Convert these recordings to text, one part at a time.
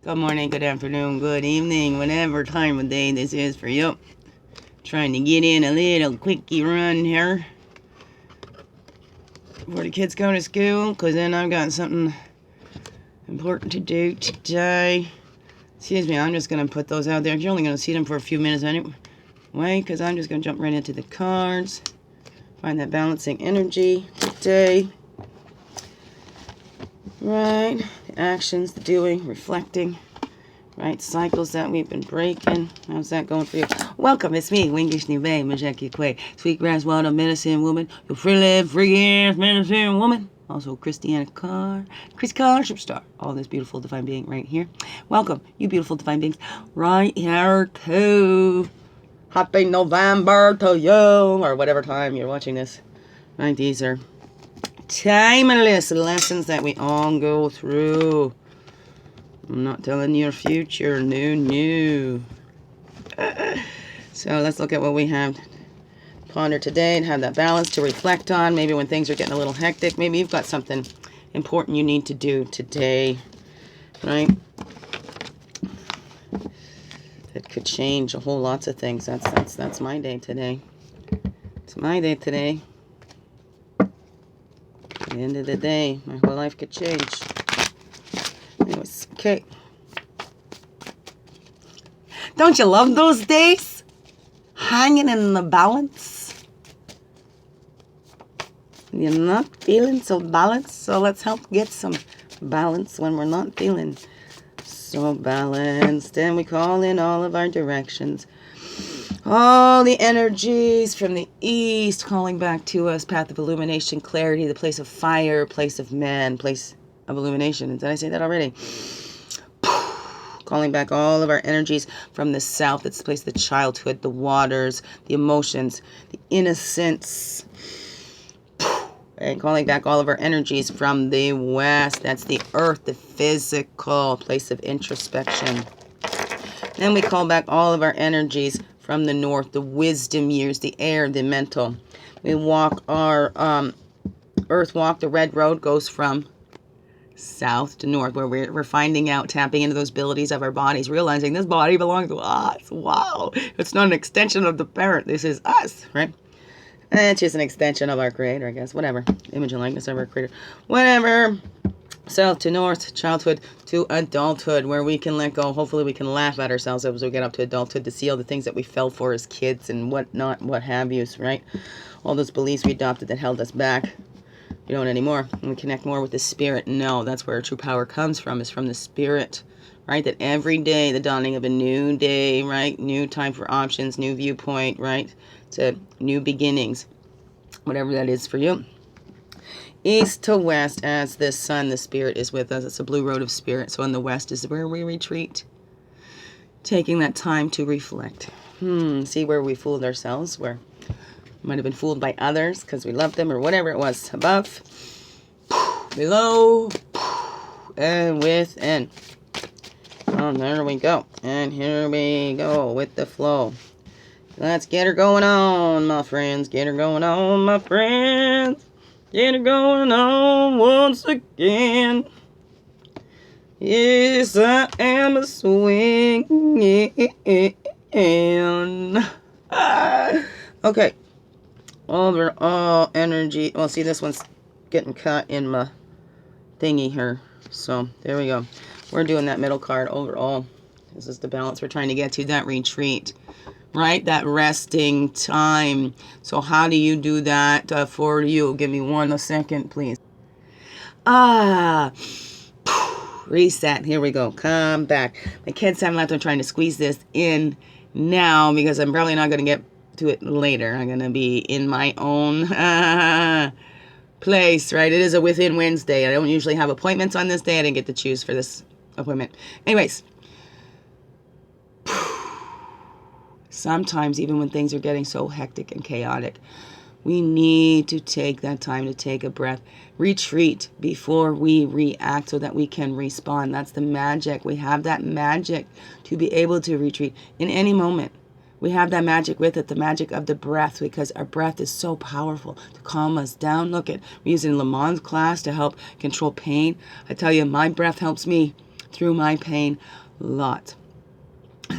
Good morning, good afternoon, good evening, whatever time of day this is for you. Trying to get in a little quickie run here before the kids go to school, because then I've got something important to do today. Excuse me, I'm just going to put those out there. You're only going to see them for a few minutes anyway, because I'm just going to jump right into the cards. Find that balancing energy today. Right, the actions, the doing, reflecting. Right, cycles that we've been breaking. How's that going for you? Welcome, it's me, Wingish Nive, Majeki Kwe, Sweetgrass Wild Medicine Woman, your free-ass medicine woman. Also, Christianna Chris Carr, Superstar. All this beautiful divine being right here. Welcome, you beautiful divine beings, right here too. Happy November to you, or whatever time you're watching this. Right, these are timeless lessons that we all go through. I'm not telling your future. No. So let's look at what we have ponder today and have that balance to reflect on. Maybe when things are getting a little hectic, maybe you've got something important you need to do today, right? That could change a whole lots of things. That's my day today. It's my day today. At the end of the day, my whole life could change. Anyways, okay. Don't you love those days? Hanging in the balance. You're not feeling so balanced, so let's help get some balance when we're not feeling so balanced. And we call in all of our directions. All the energies from the east calling back to us. Path of illumination, clarity, the place of fire, place of man, place of illumination. Did I say that already? Calling back all of our energies from the south. It's the place of the childhood, the waters, the emotions, the innocence. And calling back all of our energies from the west. That's the earth, the physical place of introspection. Then we call back all of our energies from the north, the wisdom years, the air, the mental. We walk our earth walk. The red road goes from south to north, where we're finding out, tapping into those abilities of our bodies, realizing this body belongs to us. Wow. It's not an extension of the parent. This is us, right? And it's just an extension of our creator, I guess. Whatever. Image and likeness of our creator. Whatever. South to north, childhood to adulthood, where we can let go. Hopefully we can laugh at ourselves as we get up to adulthood, to see all the things that we fell for as kids and whatnot, what have yous, right? All those beliefs we adopted that held us back. We don't anymore. And we connect more with the spirit. No, that's where our true power comes from, is from the spirit, right? That every day, the dawning of a new day, right? New time for options, new viewpoint, right? To new beginnings, whatever that is for you. East to west, as the sun, the spirit is with us. It's a blue road of spirit. So in the west is where we retreat. Taking that time to reflect. See where we fooled ourselves, where we might have been fooled by others because we loved them or whatever it was. Above, below, and within. Oh, there we go. And here we go with the flow. Let's get her going on, my friends. Get her going on, my friends. Get her going on once again. Yes, I am a swinging. Okay. Overall energy. Well, see, this one's getting cut in my thingy here. So, there we go. We're doing that middle card overall. This is the balance we're trying to get to, that retreat. Right? That resting time. So how do you do that for you? Give me 1 second, please. Reset. Here we go. Come back. My kids haven't left. I'm trying to squeeze this in now because I'm probably not going to get to it later. I'm going to be in my own place, right? It is a Within Wednesday. I don't usually have appointments on this day. I didn't get to choose for this appointment. Anyways. Sometimes, even when things are getting so hectic and chaotic, we need to take that time to take a breath, retreat before we react so that we can respond. That's the magic. We have that magic to be able to retreat in any moment. We have that magic with it, the magic of the breath, because our breath is so powerful to calm us down. Look at, we're using Lamont's class to help control pain. I tell you, my breath helps me through my pain. Lots.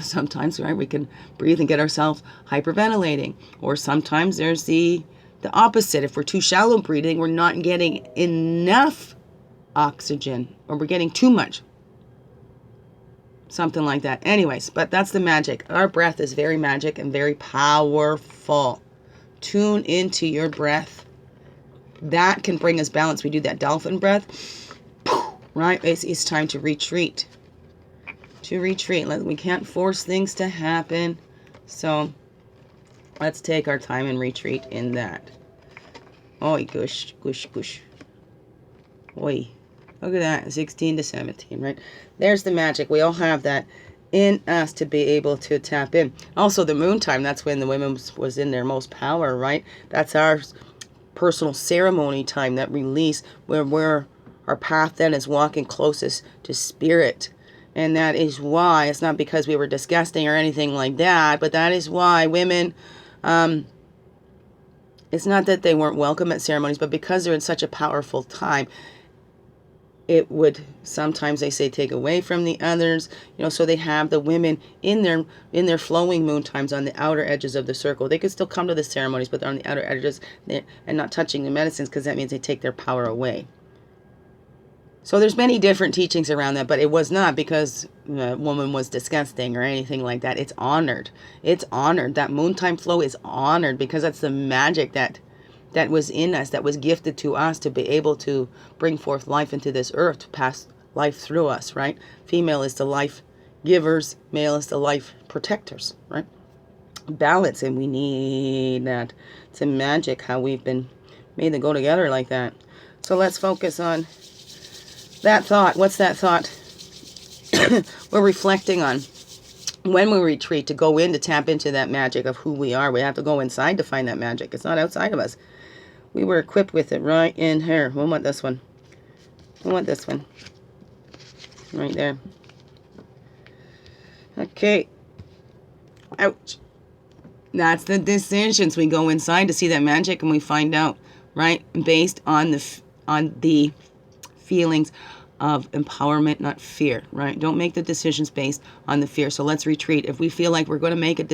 Sometimes, right, we can breathe and get ourselves hyperventilating. Or sometimes there's the opposite. If we're too shallow breathing, we're not getting enough oxygen, or we're getting too much. Something like that. Anyways, but that's the magic. Our breath is very magic and very powerful. Tune into your breath. That can bring us balance. We do that dolphin breath, right? It's time to retreat. We can't force things to happen. So let's take our time and retreat in that. Oi, gush, gush, gush. Oi. Look at that, 16 to 17, right? There's the magic. We all have that in us to be able to tap in. Also, the moon time, that's when the women was in their most power, right? That's our personal ceremony time, that release where our path then is walking closest to spirit. And that is why, it's not because we were disgusting or anything like that, but that is why women, it's not that they weren't welcome at ceremonies, but because they're in such a powerful time, it would sometimes, they say, take away from the others, so they have the women in their flowing moon times on the outer edges of the circle. They could still come to the ceremonies, but they're on the outer edges and not touching the medicines, because that means they take their power away. So there's many different teachings around that, but it was not because the woman was disgusting or anything like that. It's honored. It's honored. That moon time flow is honored because that's the magic that was in us, that was gifted to us to be able to bring forth life into this earth, to pass life through us, right? Female is the life givers, male is the life protectors, right? Balance, and we need that. It's a magic how we've been made to go together like that. So let's focus on that thought. What's that thought we're reflecting on? When we retreat, to go in, to tap into that magic of who we are, we have to go inside to find that magic. It's not outside of us. We were equipped with it right in here. We want this one. We want this one. Right there. Okay. Ouch. That's the decisions. We go inside to see that magic, and we find out, right? Based on the feelings of empowerment, not fear, right? Don't make the decisions based on the fear. So let's retreat. If we feel like we're going to make a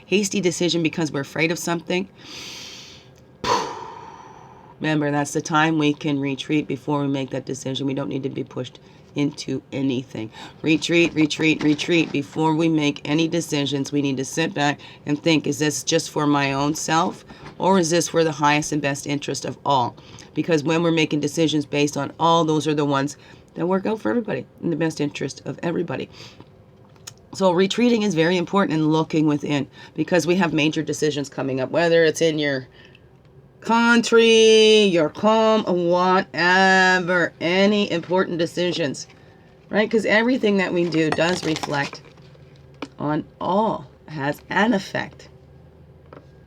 hasty decision because we're afraid of something, remember, that's the time we can retreat before we make that decision. We don't need to be pushed into anything. Retreat, retreat, retreat. Before we make any decisions, we need to sit back and think, is this just for my own self, or is this for the highest and best interest of all? Because when we're making decisions based on all, those are the ones that work out for everybody, in the best interest of everybody. So retreating is very important, and looking within, because we have major decisions coming up, whether it's in your country, your home, whatever, any important decisions, right? Because everything that we do does reflect on all, has an effect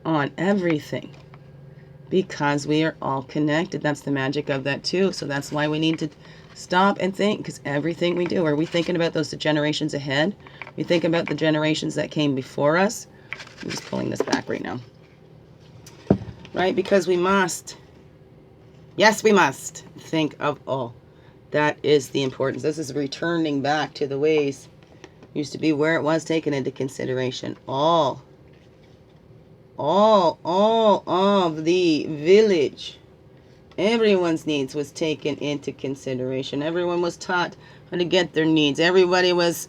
on everything, because we are all connected. That's the magic of that too. So that's why we need to stop and think, because everything we do, are we thinking about those generations ahead? We think about the generations that came before us. I'm just pulling this back right now. Right? Because we must. Yes, we must think of all. That is the importance. This is returning back to the ways used to be, where it was taken into consideration. All of the village, everyone's needs was taken into consideration. Everyone was taught how to get their needs. Everybody was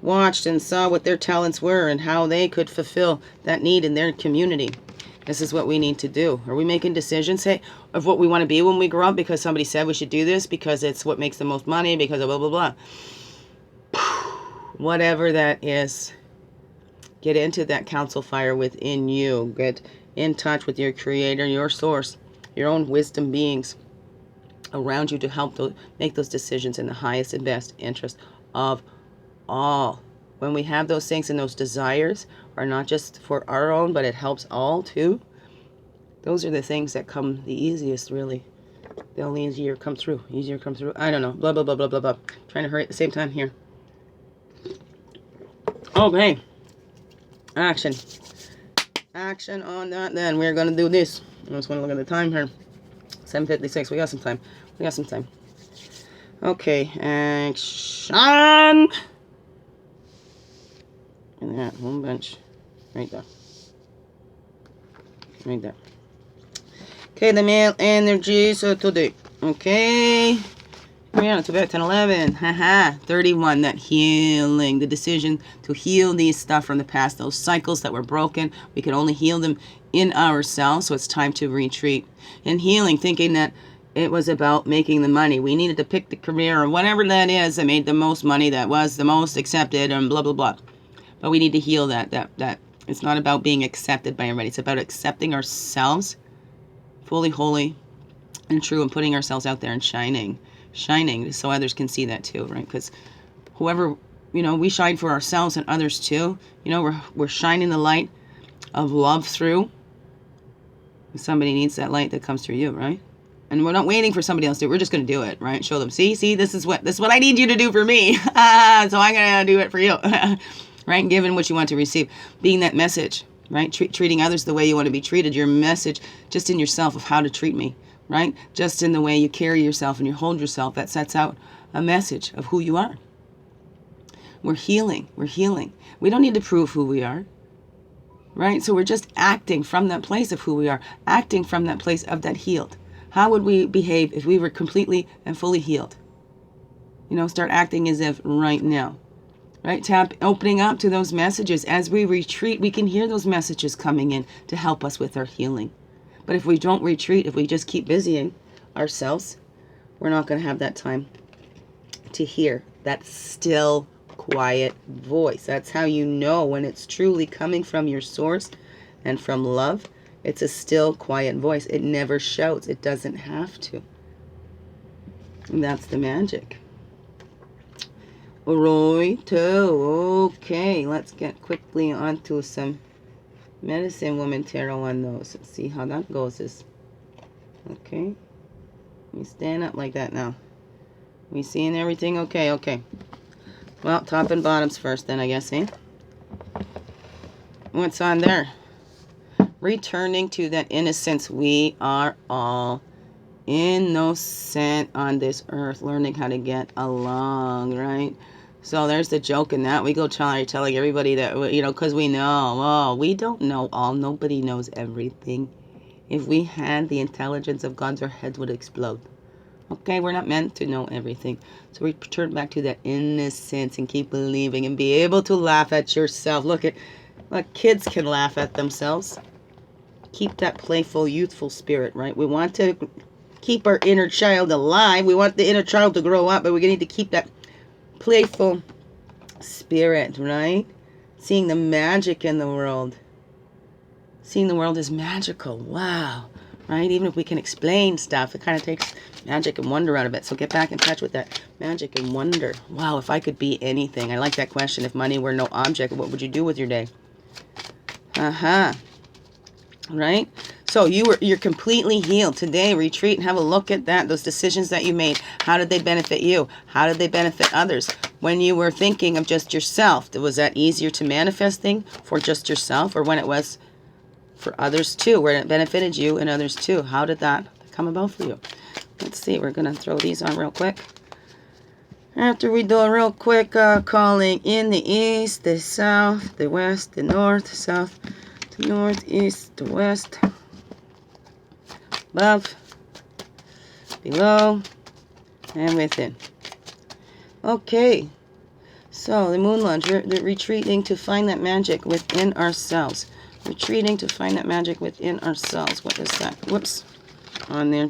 watched and saw what their talents were and how they could fulfill that need in their community. This is what we need to do. Are we making decisions, say, of what we want to be when we grow up because somebody said we should do this, because it's what makes the most money, because of blah, blah, blah? Whatever that is, get into that council fire within you. Get in touch with your creator, your source, your own wisdom beings around you to help make those decisions in the highest and best interest of all. When we have those things, and those desires are not just for our own, but it helps all too, those are the things that come the easiest, really. They'll easier come through. I don't know. Blah, blah, blah, blah, blah, blah. Trying to hurry at the same time here. Okay. Action. Action on that then. We're going to do this. I just want to look at the time here. 7:56. We got some time. Okay, action. And that home bench. Right there. Right there. Okay, the male energy. So today. Okay. We're on to about 10, 11. Haha. 31. That healing. The decision to heal these stuff from the past. Those cycles that were broken. We can only heal them in ourselves. So it's time to retreat. And healing, thinking that it was about making the money. We needed to pick the career or whatever that is that made the most money, that was the most accepted, and blah, blah, blah. But we need to heal that it's not about being accepted by everybody. It's about accepting ourselves fully, holy, and true, and putting ourselves out there and shining so others can see that too, right? Because whoever, we shine for ourselves and others too. We're shining the light of love through. Somebody needs that light that comes through you, right? And we're not waiting for somebody else to do it. We're just going to do it, right? Show them, see, this is what I need you to do for me. So I'm going to do it for you, right? And giving what you want to receive, being that message, right? Treating others the way you want to be treated. Your message just in yourself of how to treat me, right? Just in the way you carry yourself and you hold yourself, that sets out a message of who you are. We're healing. We don't need to prove who we are, right? So we're just acting from that place of who we are, acting from that place of that healed. How would we behave if we were completely and fully healed? Start acting as if right now, right? Opening up to those messages. As we retreat, we can hear those messages coming in to help us with our healing. But if we don't retreat, if we just keep busying ourselves, we're not going to have that time to hear that still, quiet voice. That's how you know when it's truly coming from your source and from love. It's a still, quiet voice. It never shouts. It doesn't have to. And that's the magic. Alright, okay, let's get quickly onto some medicine woman tarot on those. Let's see how that goes. Okay. Let me stand up like that now. We seeing everything? Okay. Well, top and bottoms first then, I guess, eh? What's on there? Returning to that innocence. We are all innocent on this earth, learning how to get along, right? So there's the joke in that. We go telling everybody that, because we know. We don't know all. Nobody knows everything. If we had the intelligence of God, our heads would explode. Okay, we're not meant to know everything. So we return back to that innocence and keep believing and be able to laugh at yourself. Look, kids can laugh at themselves. Keep that playful, youthful spirit, right? We want to keep our inner child alive. We want the inner child to grow up, but we need to keep that playful spirit, right? Seeing the magic in the world. Seeing the world as magical. Wow. Right? Even if we can explain stuff, it kind of takes magic and wonder out of it. So get back in touch with that magic and wonder. Wow, if I could be anything. I like that question. If money were no object, what would you do with your day? Right? So you're completely healed. Today, retreat and have a look at that. Those decisions that you made. How did they benefit you? How did they benefit others? When you were thinking of just yourself, was that easier to manifesting for just yourself, or when it was for others too, where it benefited you and others too? How did that come about for you? Let's see. We're going to throw these on real quick. After we do a real quick calling in the east, the south, the west, the north, south, the north, east, the west, above, below, and within. Okay, so the moon lunge, we're retreating to find that magic within ourselves. Retreating to find that magic within ourselves. What is that? Whoops. On there.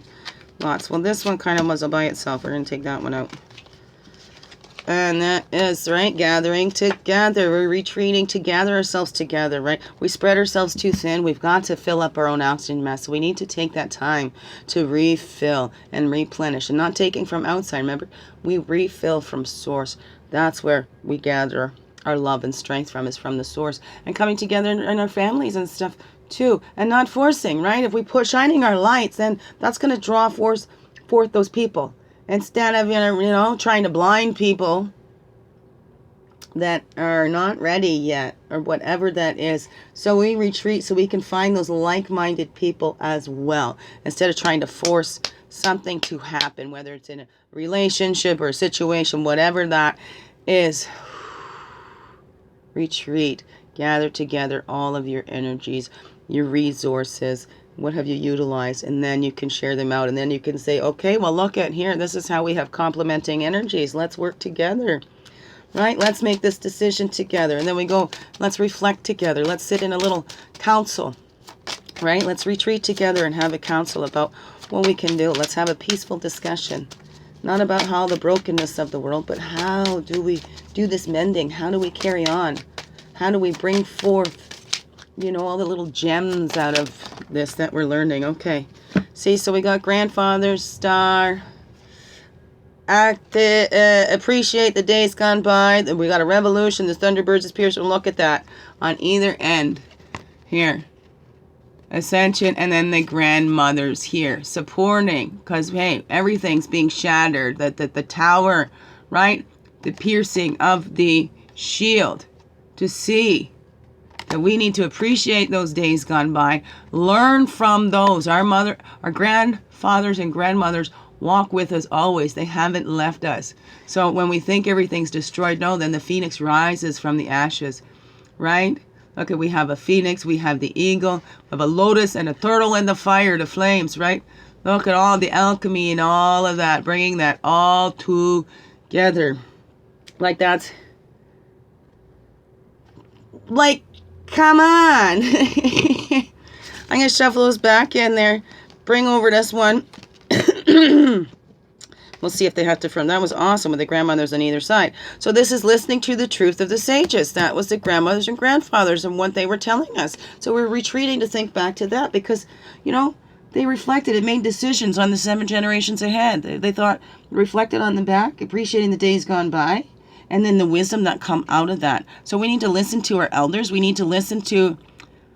Lots. Well, this one kind of was all by itself. We're going to take that one out. And that is, right, gathering together. We're retreating to gather ourselves together, right? We spread ourselves too thin. We've got to fill up our own oxygen mask. So we need to take that time to refill and replenish. And not taking from outside. Remember, we refill from source. That's where we gather our love and strength from, is from the source. And coming together in our families and stuff too. And not forcing, right? If we put shining our lights, then that's going to draw forth those people. Instead of, trying to blind people that are not ready yet, or whatever that is. So we retreat so we can find those like-minded people as well, instead of trying to force something to happen, whether it's in a relationship or a situation, whatever that is. Retreat. Gather together all of your energies, your resources. What have you utilized? And then you can share them out. And then you can say, okay, well, look at here. This is how we have complementing energies. Let's work together. Right? Let's make this decision together. And then we go, let's reflect together. Let's sit in a little council. Right? Let's retreat together and have a council about what we can do. Let's have a peaceful discussion. Not about how the brokenness of the world, but how do we do this mending? How do we carry on? How do we bring forth, you know, all the little gems out of this that we're learning? Okay. See, so we got grandfather's star. Appreciate the days gone by. We got a revolution. The Thunderbirds is pierced. Look at that on either end. Here. Ascension, and then the grandmothers here supporting, because hey, everything's being shattered. That the tower, right? The piercing of the shield, to see that we need to appreciate those days gone by, learn from those. Our grandfathers and grandmothers walk with us always. They haven't left us. So when we think everything's destroyed, no, then the phoenix rises from the ashes, right? Okay, we have a phoenix, we have the eagle, we have a lotus and a turtle in the fire, the flames, right? Look at all the alchemy and all of that, bringing that all together. Like that's, like, come on. I'm going to shuffle those back in there, bring over this one. We'll see if they have to from. That was awesome with the grandmothers on either side. So this is listening to the truth of the sages. That was the grandmothers and grandfathers and what they were telling us. So we're retreating to think back to that because, you know, they reflected and made decisions on the 7 generations ahead. They thought, reflected on the back, appreciating the days gone by, and then the wisdom that come out of that. So we need to listen to our elders. We need to listen to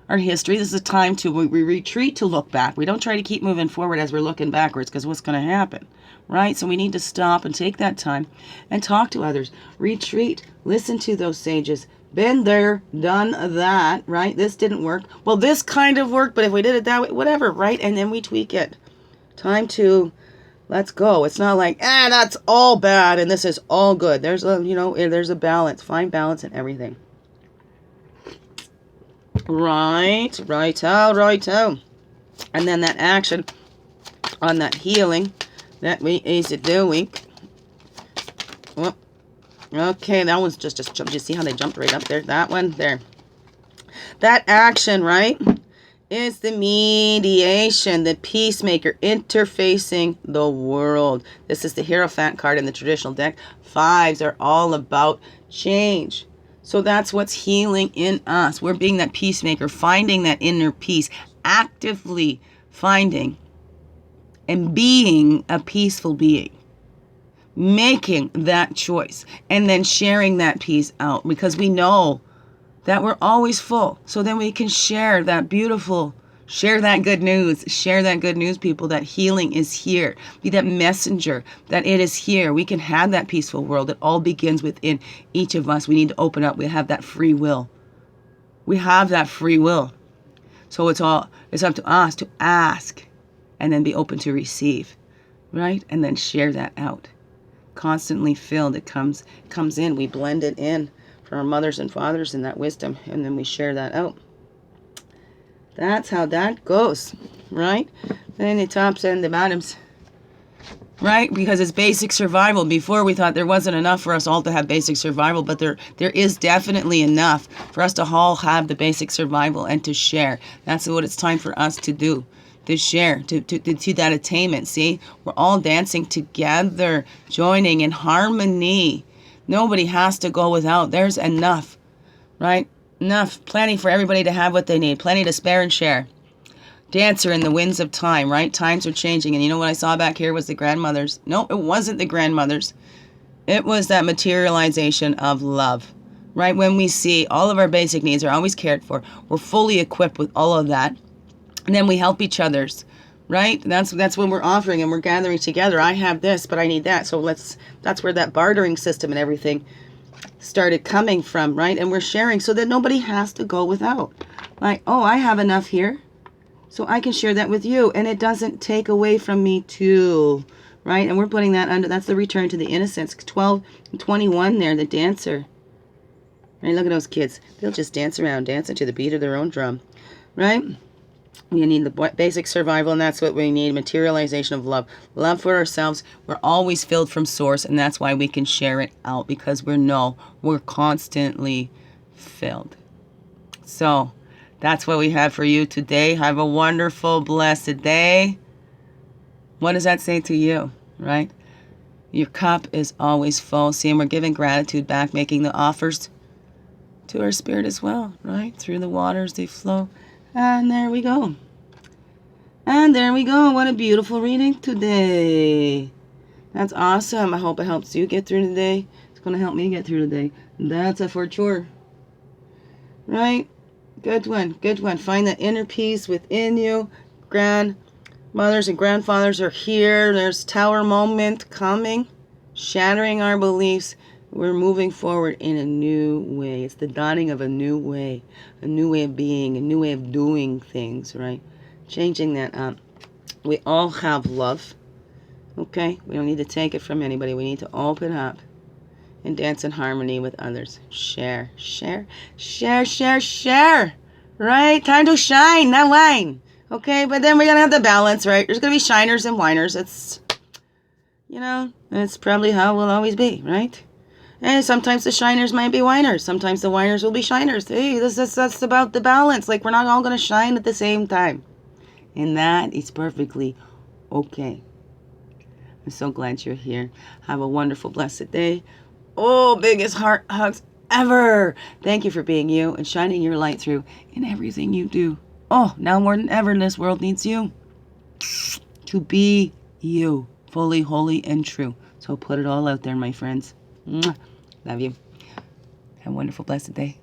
our history. This is a time to we retreat to look back. We don't try to keep moving forward as we're looking backwards, because what's going to happen, right? So we need to stop and take that time and talk to others. Retreat, listen to those sages. Been there, done that, right? This didn't work. Well, this kind of worked, but if we did it that way, whatever, right? And then we tweak it. Time to let's go. It's not like, that's all bad and this is all good. There's a, there's a balance. Find balance in everything. Right out. And then that action on that healing that we is doing. Well, okay, that was just jump. You see how they jumped right up there? That one there. That action, right, is the mediation, the peacemaker, interfacing the world. This is the Hierophant card in the traditional deck. 5s are all about change. So that's what's healing in us. We're being that peacemaker, finding that inner peace, actively finding and being a peaceful being, making that choice, and then sharing that peace out, because we know that we're always full. So then we can share that beautiful, share that good news, people, that healing is here. Be that messenger, that it is here. We can have that peaceful world. It all begins within each of us. We need to open up. We have that free will. So it's up to us to ask and then be open to receive, right? And then share that out. Constantly filled. It comes in. We blend it in from our mothers and fathers and that wisdom, and then we share that out. That's how that goes, right? Then the tops and the bottoms, right? Because it's basic survival. Before we thought there wasn't enough for us all to have basic survival, but there is definitely enough for us to all have the basic survival and to share. That's what it's time for us to do, to share, to that attainment. See, we're all dancing together, joining in harmony. Nobody has to go without. There's enough, right? Enough, plenty for everybody to have what they need, plenty to spare and share. Dancer in the winds of time, right? Times are changing. And you know what I saw back here was the grandmothers. No, it wasn't the grandmothers. It was that materialization of love, right? When we see all of our basic needs are always cared for, we're fully equipped with all of that. And then we help each other's, right? That's when we're offering and we're gathering together. I have this, but I need that. So that's where that bartering system and everything started coming from, right? And we're sharing so that nobody has to go without. Like, oh, I have enough here, so I can share that with you, and it doesn't take away from me too, right? And we're putting that under, that's the return to the innocence. 12 and 21 there, the dancer. Right, look at those kids. They'll just dance around, dancing to the beat of their own drum, right? We need the basic survival, and that's what we need, materialization of love. Love for ourselves. We're always filled from source, and that's why we can share it out, because we're constantly filled. So that's what we have for you today. Have a wonderful, blessed day. What does that say to you, right? Your cup is always full. See, and we're giving gratitude back, making the offers to our spirit as well, right? Through the waters they flow. And there we go. And there we go. What a beautiful reading today. That's awesome. I hope it helps you get through today. It's going to help me get through today. That's a for sure. Right? Good one. Good one. Find that inner peace within you. Grandmothers and grandfathers are here. There's tower moment coming. Shattering our beliefs. We're moving forward in a new way. It's the dawning of a new way of being, a new way of doing things, right? Changing that up. We all have love, okay? We don't need to take it from anybody. We need to open up and dance in harmony with others. Share, share, share, share, share, right? Time to shine, not whine, okay? But then we're going to have the balance, right? There's going to be shiners and whiners. It's, it's probably how it will always be, right? And sometimes the shiners might be whiners. Sometimes the whiners will be shiners. Hey, that's about the balance. Like, we're not all going to shine at the same time. And that is perfectly okay. I'm so glad you're here. Have a wonderful, blessed day. Oh, biggest heart hugs ever. Thank you for being you and shining your light through in everything you do. Oh, now more than ever, this world needs you to be you, fully, holy, and true. So put it all out there, my friends. Mwah. Love you. Have a wonderful, blessed day.